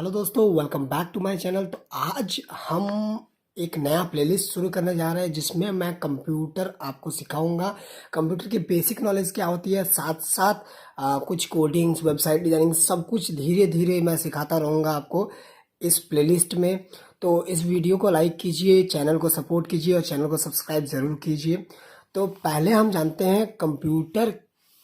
Hello दोस्तों, welcome back to my channel. तो आज हम एक नया प्लेलिस्ट शुरू करने जा रहे हैं जिसमें मैं कंप्यूटर आपको सिखाऊंगा। कंप्यूटर की बेसिक नॉलेज क्या होती है, साथ साथ कुछ कोडिंग्स, वेबसाइट डिजाइनिंग, सब कुछ धीरे धीरे मैं सिखाता रहूँगा आपको इस प्लेलिस्ट में। तो इस वीडियो को लाइक कीजिए, चैनल को सपोर्ट कीजिए और चैनल को सब्सक्राइब ज़रूर कीजिए। तो पहले हम जानते हैं कंप्यूटर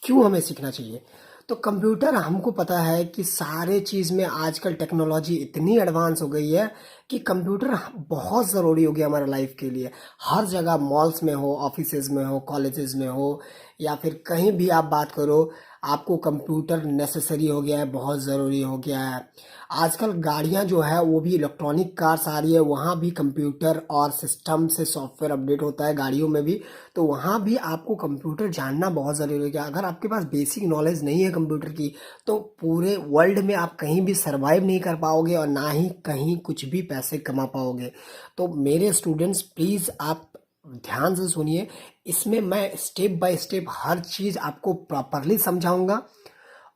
क्यों हमें सीखना चाहिए। तो कंप्यूटर, हमको पता है कि सारे चीज़ में आजकल टेक्नोलॉजी इतनी एडवांस हो गई है कि कंप्यूटर बहुत ज़रूरी हो गया हमारे लाइफ के लिए। हर जगह, मॉल्स में हो, ऑफिसेज में हो, कॉलेजेस में हो, या फिर कहीं भी आप बात करो, आपको कंप्यूटर नेसेसरी हो गया है, बहुत ज़रूरी हो गया है। आजकल गाड़ियां जो है वो भी इलेक्ट्रॉनिक कार्स आ रही है, वहाँ भी कंप्यूटर और सिस्टम से सॉफ्टवेयर अपडेट होता है गाड़ियों में भी। तो वहाँ भी आपको कंप्यूटर जानना बहुत ज़रूरी हो गया। अगर आपके पास बेसिक नॉलेज नहीं है कंप्यूटर की, तो पूरे वर्ल्ड में आप कहीं भी सरवाइव नहीं कर पाओगे और ना ही कहीं कुछ भी पैसे कमा पाओगे। तो मेरे स्टूडेंट्स, प्लीज़ आप ध्यान से सुनिए। इसमें मैं स्टेप बाय स्टेप हर चीज़ आपको प्रॉपरली समझाऊंगा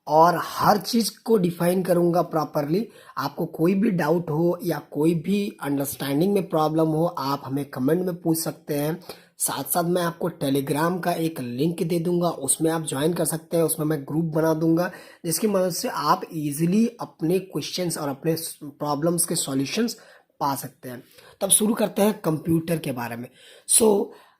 और हर चीज़ को डिफाइन करूंगा प्रॉपरली। आपको कोई भी डाउट हो या कोई भी अंडरस्टैंडिंग में प्रॉब्लम हो, आप हमें कमेंट में पूछ सकते हैं। साथ साथ मैं आपको टेलीग्राम का एक लिंक दे दूंगा, उसमें आप ज्वाइन कर सकते हैं। उसमें मैं ग्रुप बना दूंगा जिसकी मदद से आप इजीली अपने क्वेश्चंस और अपने प्रॉब्लम्स के सॉल्यूशंस पा सकते हैं। तब शुरू करते हैं कंप्यूटर के बारे में।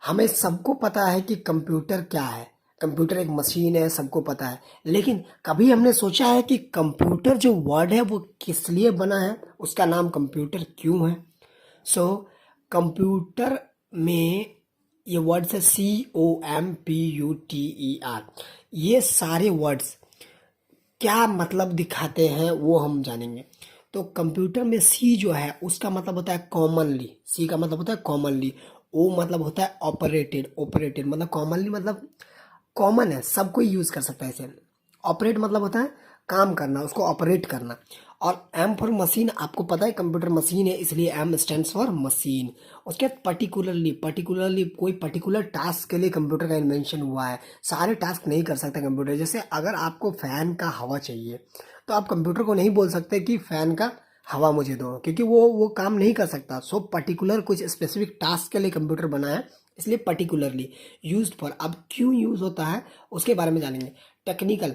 हमें सबको पता है कि कंप्यूटर क्या है। कंप्यूटर एक मशीन है, सबको पता है। लेकिन कभी हमने सोचा है कि कंप्यूटर जो वर्ड है वो किस लिए बना है, उसका नाम कंप्यूटर क्यों है। सो कंप्यूटर में ये वर्ड्स है COMPUTER। ये सारे वर्ड्स क्या मतलब दिखाते हैं वो हम जानेंगे। तो कंप्यूटर में सी जो है उसका मतलब होता है कॉमनली। सी का मतलब होता है कॉमनली। ओ मतलब होता है ऑपरेटेड। ऑपरेटेड मतलब कॉमनली, मतलब कॉमन है, सब कोई यूज कर सकता है इसे। ऑपरेट मतलब होता है काम करना, उसको ऑपरेट करना। और एम फॉर मशीन, आपको पता है कंप्यूटर मशीन है, इसलिए एम स्टैंड्स फॉर मशीन। उसके बाद पर्टिकुलरली, पर्टिकुलरली कोई पर्टिकुलर टास्क के लिए कंप्यूटर का इन्वेंशन हुआ है। सारे टास्क नहीं कर सकता कंप्यूटर। जैसे अगर आपको फैन का हवा चाहिए तो आप कंप्यूटर को नहीं बोल सकते कि फैन का हवा मुझे दो, क्योंकि वो काम नहीं कर सकता। सो पर्टिकुलर कुछ स्पेसिफिक टास्क के लिए कंप्यूटर बना है, इसलिए पर्टिकुलरली यूज्ड फॉर। अब क्यों यूज होता है उसके बारे में जानेंगे। टेक्निकल,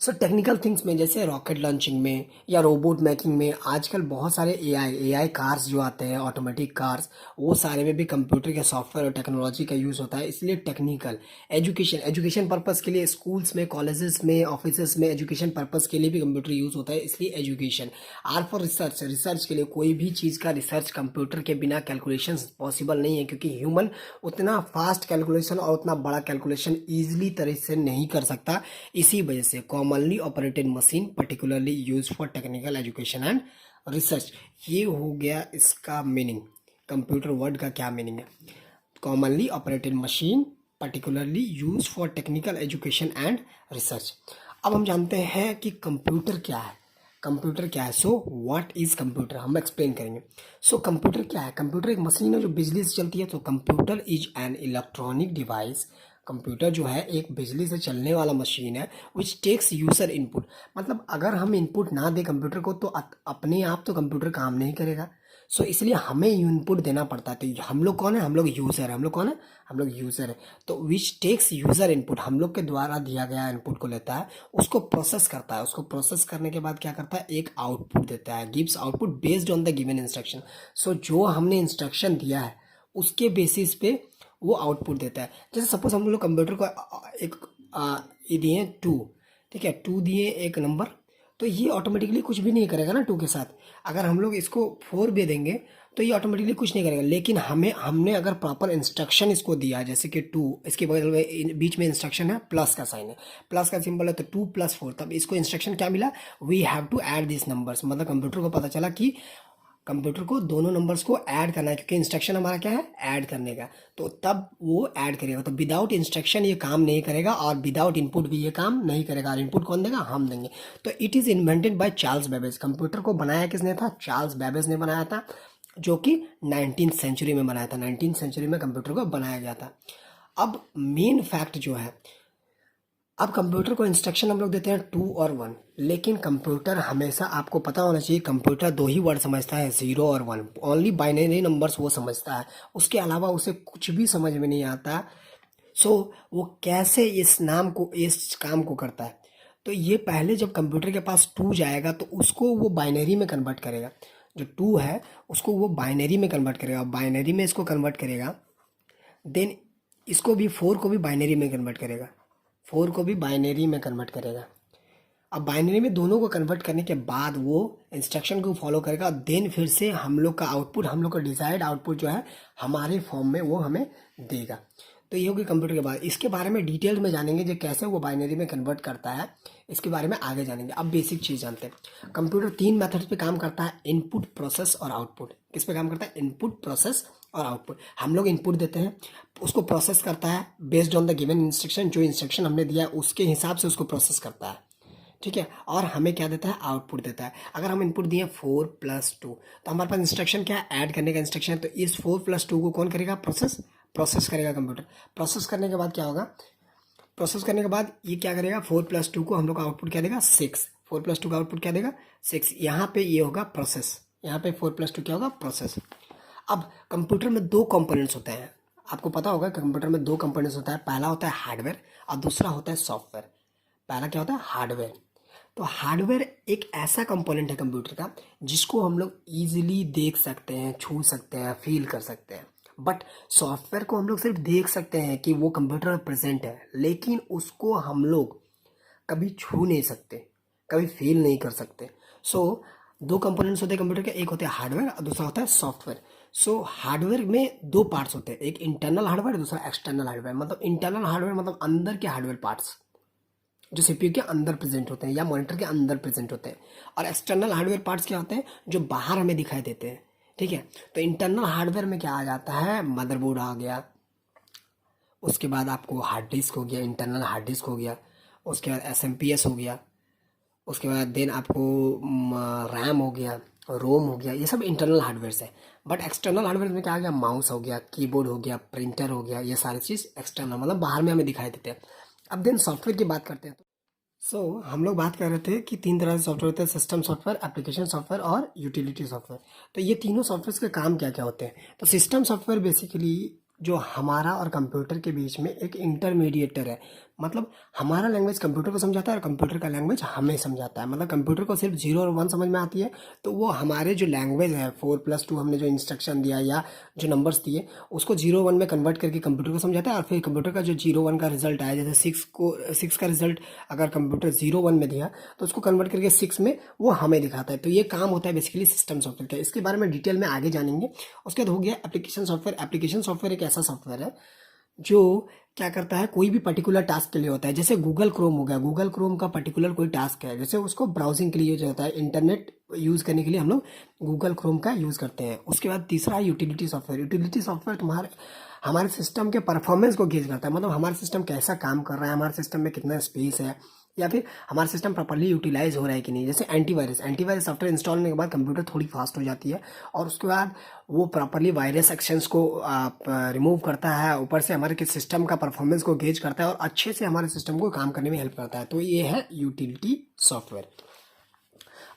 टेक्निकल थिंग्स में जैसे रॉकेट लॉन्चिंग में या रोबोट मेकिंग में आजकल बहुत सारे एआई कार्स जो आते हैं, ऑटोमेटिक कार्स, वो सारे में भी कंप्यूटर के सॉफ्टवेयर और टेक्नोलॉजी का यूज़ होता है, इसलिए टेक्निकल। एजुकेशन पर्पज़ के लिए स्कूल्स में, कॉलेजेस में, ऑफिसेस में एजुकेशन पर्पज़ के लिए भी कंप्यूटर यूज़ होता है, इसलिए education. Or for research, research के लिए कोई भी चीज़ का रिसर्च कंप्यूटर के बिना कैलकुलेशन पॉसिबल नहीं है, क्योंकि ह्यूमन उतना फास्ट कैलकुलेशन और उतना बड़ा कैलकुलेशन ईजिली तरह से नहीं कर सकता। इसी वजह से commonly operated machine, particularly use for technical education and research. ये हो गया इसका मीनिंग। कंप्यूटर वर्ड का क्या मीनिंग है। Commonly operated machine, particularly use for technical education and research. अब हम जानते हैं कि कंप्यूटर क्या है। कंप्यूटर क्या है। व्हाट इज कंप्यूटर, हम एक्सप्लेन करेंगे। कंप्यूटर क्या है। कंप्यूटर एक मशीन है जो बिजली से चलती है। तो computer is an electronic device. Computer जो है एक बिजली से चलने वाला मशीन है विच टेक्स यूजर इनपुट। मतलब अगर हम इनपुट ना दें कंप्यूटर को तो अपने आप तो कंप्यूटर काम नहीं करेगा। इसलिए हमें इनपुट देना पड़ता है। तो हम लोग कौन है, हम लोग यूज़र है। हम लोग कौन है, हम लोग यूज़र है। तो विच टेक्स यूज़र इनपुट, हम लोग के द्वारा दिया गया इनपुट को लेता है, उसको प्रोसेस करता है। उसको प्रोसेस करने के बाद क्या करता है, एक आउटपुट देता है, gives output based on the given instruction. जो हमने इंस्ट्रक्शन दिया है उसके बेसिस पे वो आउटपुट देता है। जैसे सपोज हम लोग कंप्यूटर को एक ये दिए 2, ठीक है, 2 दिए एक नंबर, तो ये ऑटोमेटिकली कुछ भी नहीं करेगा ना 2 के साथ। अगर हम लोग इसको 4 भी देंगे तो ये ऑटोमेटिकली कुछ नहीं करेगा। लेकिन हमने अगर प्रॉपर इंस्ट्रक्शन इसको दिया, जैसे कि 2, इसके बगल में बीच में इंस्ट्रक्शन है, प्लस का साइन है, प्लस का सिंबल है, तो 2 + 4, तब इसको इंस्ट्रक्शन क्या मिला, we have to add this numbers. मतलब कंप्यूटर को पता चला कि कंप्यूटर को दोनों नंबर्स को ऐड करना है, क्योंकि इंस्ट्रक्शन हमारा क्या है, ऐड करने का। तो तब वो ऐड करेगा। तो विदाउट इंस्ट्रक्शन ये काम नहीं करेगा और विदाउट इनपुट भी ये काम नहीं करेगा। और इनपुट कौन देगा, हम देंगे। तो it is invented by Charles Babbage. Computer को बनाया किसने था, चार्ल्स बेबेज ने बनाया था, जो कि 19th सेंचुरी में बनाया था। 19th सेंचुरी में कंप्यूटर को बनाया गया था। अब मेन फैक्ट जो है, अब कंप्यूटर को इंस्ट्रक्शन हम लोग देते हैं 2 और 1, लेकिन कंप्यूटर हमेशा आपको पता होना चाहिए कंप्यूटर दो ही वर्ड समझता है, 0 और 1, ओनली बाइनरी नंबर्स वो समझता है, उसके अलावा उसे कुछ भी समझ में नहीं आता। सो वो कैसे इस काम को करता है। तो ये पहले जब कंप्यूटर के पास 2 जाएगा तो उसको वो बाइनरी में कन्वर्ट करेगा, जो 2 है उसको वो बाइनरी में कन्वर्ट करेगा, बाइनरी में इसको कन्वर्ट करेगा, देन इसको भी 4 को भी बाइनरी में कन्वर्ट करेगा, 4 को भी बाइनरी में कन्वर्ट करेगा। अब बाइनरी में दोनों को कन्वर्ट करने के बाद वो इंस्ट्रक्शन को फॉलो करेगा, देन फिर से हम लोग का आउटपुट, हम लोग का डिजायर्ड आउटपुट जो है हमारे फॉर्म में वो हमें देगा। तो ये होगी कंप्यूटर के बाद। इसके बारे में डिटेल में जानेंगे जो कैसे वो बाइनरी में कन्वर्ट करता है, इसके बारे में आगे जानेंगे। अब बेसिक चीज़ जानते हैं। कंप्यूटर 3 मेथड्स पे काम करता है, इनपुट, प्रोसेस और आउटपुट। किस पे काम करता है? इनपुट, प्रोसेस और आउटपुट। हम लोग इनपुट देते हैं, उसको प्रोसेस करता है based on the given instruction, जो इंस्ट्रक्शन हमने दिया है उसके हिसाब से उसको प्रोसेस करता है, ठीक है। और हमें क्या देता है? आउटपुट देता है। अगर हम इनपुट दिए 4 + 2, तो हमारे पास इंस्ट्रक्शन क्या है? ऐड करने का इंस्ट्रक्शन है। तो इस 4 + 2 को कौन करेगा? प्रोसेस करेगा कंप्यूटर। प्रोसेस करने के बाद क्या होगा? प्रोसेस करने के बाद ये क्या करेगा? 4 + 2 को हम लोग का आउटपुट क्या देगा? 6। 4 + 2 का आउटपुट क्या देगा? 6। यहाँ पे ये होगा प्रोसेस, यहाँ पे 4 + 2 क्या होगा? प्रोसेस। अब कंप्यूटर में 2 कंपोनेंट्स होते हैं, आपको पता होगा कंप्यूटर में 2 कंपोनेंट्स होता है। पहला होता है हार्डवेयर और दूसरा होता है सॉफ्टवेयर। पहला क्या होता है? हार्डवेयर। तो हार्डवेयर एक ऐसा कंपोनेंट है कंप्यूटर का जिसको हम लोग इजीली देख सकते हैं, छू सकते हैं, फील कर सकते हैं। बट सॉफ्टवेयर को हम लोग सिर्फ देख सकते हैं कि वो कंप्यूटर में प्रेजेंट है, लेकिन उसको हम लोग कभी छू नहीं सकते, कभी फील नहीं कर सकते। सो 2 कंपोनेंट्स होते हैं कंप्यूटर के, एक होते हैं हार्डवेयर और दूसरा होता है सॉफ्टवेयर। सो हार्डवेयर में 2 पार्ट्स होते हैं, एक इंटरनल हार्डवेयर, दूसरा एक्सटर्नल हार्डवेयर। मतलब इंटरनल हार्डवेयर मतलब अंदर के हार्डवेयर पार्ट्स जो सीपीयू के अंदर प्रेजेंट होते हैं या मॉनिटर के अंदर प्रेजेंट होते हैं। और एक्सटर्नल हार्डवेयर पार्ट्स क्या होते हैं? जो बाहर हमें दिखाई देते हैं, ठीक है। तो इंटरनल हार्डवेयर में क्या आ जाता है? मदरबोर्ड आ गया, उसके बाद आपको हार्ड डिस्क हो गया, इंटरनल हार्ड डिस्क हो गया, उसके बाद एसएमपीएस हो गया, उसके बाद देन आपको रैम हो गया, रोम हो गया। ये सब इंटरनल हार्डवेयर है। बट एक्सटर्नल हार्डवेयर में क्या आ गया? माउस हो गया, कीबोर्ड हो गया, प्रिंटर हो गया। ये सारी चीज़ एक्सटर्नल मतलब बाहर में हमें दिखाई देते हैं। अब देन सॉफ्टवेयर की बात करते हैं। हम लोग बात कर रहे थे कि 3 तरह से सॉफ्टवेयर होते हैं, सिस्टम सॉफ्टवेयर, एप्लीकेशन सॉफ्टवेयर और यूटिलिटी सॉफ्टवेयर। तो ये तीनों सॉफ्टवेयर के काम क्या क्या होते हैं? तो सिस्टम सॉफ्टवेयर बेसिकली जो हमारा और कंप्यूटर के बीच में एक इंटरमीडिएटर है। मतलब हमारा लैंग्वेज कंप्यूटर को समझाता है और कंप्यूटर का लैंग्वेज हमें समझाता है। मतलब कंप्यूटर को सिर्फ 0 और 1 समझ में आती है, तो वो हमारे जो लैंग्वेज है 4 + 2 हमने जो इंस्ट्रक्शन दिया या जो नंबर्स दिए उसको 0 1 में कन्वर्ट करके कंप्यूटर को समझाता है। और फिर कंप्यूटर का जो 0 1 का रिजल्ट आया, जैसे 6 का रिजल्ट अगर कंप्यूटर 0 1 में दिया तो उसको कन्वर्ट करके 6 में वो हमें दिखाता है। तो ये काम होता है बेसिकली सिस्टम सॉफ्टवेयर का। इसके बारे में डिटेल में आगे जानेंगे। उसके बाद हो गया एप्लीकेशन सॉफ्टवेयर। एप्लीकेशन सॉफ्टवेयर एक ऐसा सॉफ्टवेयर है जो क्या करता है? कोई भी पर्टिकुलर टास्क के लिए होता है। जैसे गूगल क्रोम हो गया, गूगल क्रोम का पर्टिकुलर कोई टास्क है, जैसे उसको ब्राउजिंग के लिए यूज होता है, इंटरनेट यूज़ करने के लिए हम लोग गूगल क्रोम का यूज़ करते हैं। उसके बाद तीसरा है यूटिलिटी सॉफ्टवेयर। यूटिलिटी सॉफ्टवेयर हमारे सिस्टम के परफॉर्मेंस को गेज करता है। मतलब हमारा सिस्टम कैसा काम कर रहा है, हमारे सिस्टम में कितना स्पेस है, या फिर हमारा सिस्टम प्रॉपर्ली यूटिलाइज हो रहा है कि नहीं। जैसे एंटीवायरस सॉफ्टवेयर इंस्टॉल होने के बाद कंप्यूटर थोड़ी फास्ट हो जाती है और उसके बाद वो प्रॉपर्ली वायरस सेक्शंस को रिमूव करता है, ऊपर से हमारे सिस्टम का परफॉर्मेंस को गेज करता है और अच्छे से हमारे सिस्टम को काम करने में हेल्प करता है। तो ये है यूटिलिटी सॉफ्टवेयर।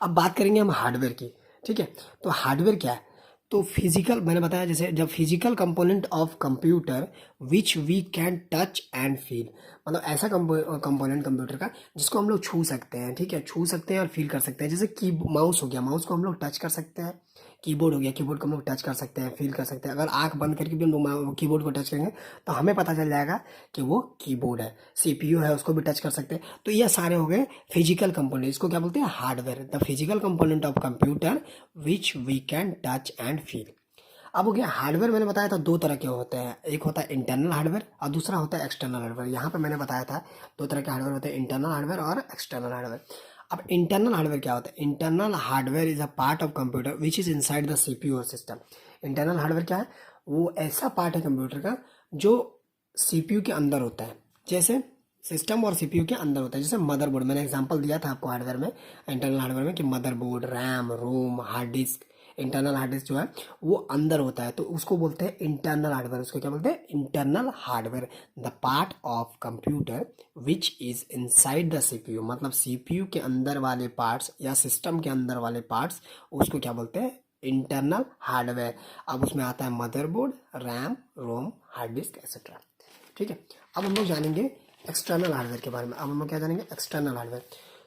अब बात करेंगे हम हार्डवेयर की, ठीक है। तो हार्डवेयर क्या है? तो फिजिकल, मैंने बताया जैसे जब physical component of computer which we can touch and feel. मतलब ऐसा कंपोनेंट कंप्यूटर का जिसको हम लोग छू सकते हैं, ठीक है, छू सकते हैं और फील कर सकते हैं। जैसे की माउस हो गया, माउस को हम लोग टच कर सकते हैं। कीबोर्ड हो गया, कीबोर्ड को हम लोग टच कर सकते हैं, फील कर सकते हैं। अगर आंख बंद करके भी हम लोग कीबोर्ड को टच करेंगे तो हमें पता चल जाएगा कि वो कीबोर्ड है। सीपीयू है, उसको भी टच कर सकते हैं। तो ये सारे हो गए फिजिकल कंपोनेंट। इसको क्या बोलते हैं? Hardware. The physical component of computer which we can touch and feel. अब हो गया हार्डवेयर। मैंने बताया था 2 तरह के होते हैं, एक होता है इंटरनल हार्डवेयर और दूसरा होता है एक्सटर्नल हार्डवेयर। यहाँ पे मैंने बताया था 2 तरह के हार्डवेयर होते हैं, इंटरनल हार्डवेयर और एक्सटर्नल हार्डवेयर। अब इंटरनल हार्डवेयर क्या होता है? Internal hardware is a part of computer which is inside the CPU और सिस्टम। इंटरनल हार्डवेयर क्या है? वो ऐसा पार्ट है कंप्यूटर का जो सीपीयू के अंदर होता है। जैसे सिस्टम और सीपीयू के अंदर होता है। जैसे मदरबोर्ड, मैंने एग्जांपल दिया था आपको हार्डवेयर में, इंटरनल हार्डवेयर में, कि motherboard, RAM, ROM, hard disk, internal hard disk जो है वो अंदर होता है, तो उसको बोलते हैं इंटरनल हार्डवेयर। उसको क्या बोलते हैं? Internal hardware. The part of computer which is inside the CPU, मतलब सीपीयू के अंदर वाले पार्ट्स या सिस्टम के अंदर वाले पार्ट्स, उसको क्या बोलते हैं? Internal hardware. अब उसमें आता है motherboard, RAM, ROM, hard disc etcetera. ठीक है, अब हम लोग जानेंगे एक्सटर्नल हार्डवेयर के बारे में। अब हम लोग क्या जानेंगे? External hardware.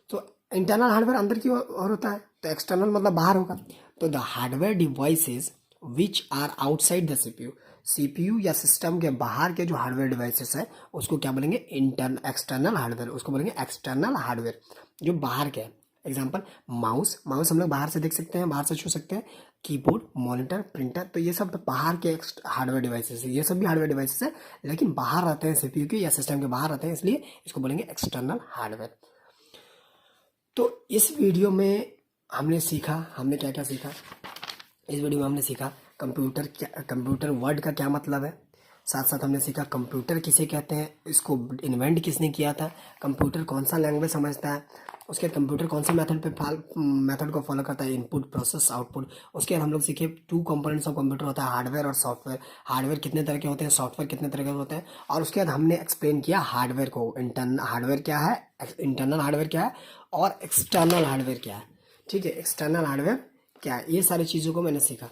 तो इंटरनल हार्डवेयर अंदर की ओर होता है, तो एक्सटर्नल मतलब बाहर होगा। तो the hardware devices which are outside the CPU, CPU या सिस्टम के बाहर के जो हार्डवेयर डिवाइसेस है उसको क्या बोलेंगे? External hardware. उसको बोलेंगे एक्सटर्नल हार्डवेयर, जो बाहर के है। एग्जाम्पल, माउस, माउस हम लोग बाहर से देख सकते हैं, बाहर से छू सकते हैं। कीबोर्ड, मॉनिटर, प्रिंटर, तो ये सब बाहर के हार्डवेयर डिवाइसेस है। ये सब भी हार्डवेयर डिवाइसेस है, लेकिन बाहर रहते हैं सीपीयू के या सिस्टम के बाहर रहते हैं, इसलिए इसको बोलेंगे एक्सटर्नल हार्डवेयर। तो इस वीडियो में हमने सीखा, हमने क्या क्या सीखा? इस वीडियो में हमने सीखा कंप्यूटर वर्ड का क्या मतलब है। साथ साथ हमने सीखा कंप्यूटर किसे कहते हैं, इसको इन्वेंट किसने किया था, कंप्यूटर कौन सा लैंग्वेज समझता है, उसके बाद कंप्यूटर कौन से मेथड को फॉलो करता है, इनपुट, प्रोसेस, आउटपुट। उसके बाद हम लोग सीखे 2 कंपोनेंट्स ऑफ कंप्यूटर होता है, हार्डवेयर और सॉफ्टवेयर। हार्डवेयर कितने तरह के होते हैं, सॉफ्टवेयर कितने तरह के होते हैं। और उसके बाद हमने एक्सप्लेन किया हार्डवेयर को, इंटरनल हार्डवेयर क्या है, इंटरनल हार्डवेयर क्या है, और एक्सटर्नल हार्डवेयर क्या है। ठीक है, एक्सटर्नल हार्डवेयर क्या है, ये सारी चीज़ों को मैंने सीखा।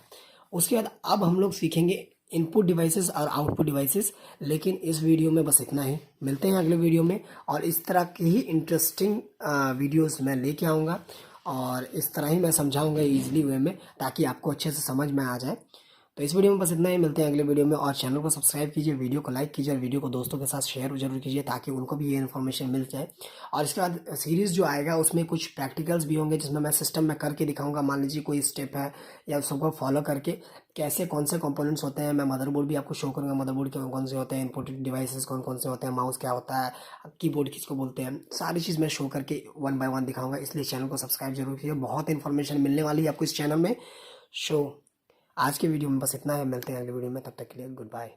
उसके बाद अब हम लोग सीखेंगे इनपुट डिवाइसेस और आउटपुट डिवाइसेस। लेकिन इस वीडियो में बस इतना ही, मिलते हैं अगले वीडियो में, और इस तरह की ही इंटरेस्टिंग वीडियोस मैं लेके आऊँगा, और इस तरह ही मैं समझाऊंगा ईजिली वे में, ताकि आपको अच्छे से समझ में आ जाए। तो इस वीडियो में बस इतना ही, मिलते हैं अगले वीडियो में। और चैनल को सब्सक्राइब कीजिए, वीडियो को लाइक कीजिए, और वीडियो को दोस्तों के साथ शेयर जरूर कीजिए, ताकि उनको भी ये इन्फॉर्मेशन मिल जाए। और इसके बाद सीरीज़ जो आएगा उसमें कुछ प्रैक्टिकल्स भी होंगे, जिसमें मैं सिस्टम में करके दिखाऊंगा। मान लीजिए कोई स्टेप है, या सबको फॉलो करके कैसे कौन से कंपोनेंट्स होते हैं, मैं मदरबोर्ड भी आपको शो करूँगा, मदरबोर्ड के कौन कौन से होते हैं, इनपुट डिवाइसेस कौन कौन से होते हैं, माउस क्या होता है, कीबोर्ड किसको बोलते हैं, सारी चीज़ मैं शो करके 1 बाय 1 दिखाऊंगा। इसलिए चैनल को सब्सक्राइब जरूर कीजिए, बहुत इन्फॉर्मेशन मिलने वाली है आपको इस चैनल में। शो आज के वीडियो में बस इतना है, मिलते हैं अगले वीडियो में, तब तक के लिए गुड बाय।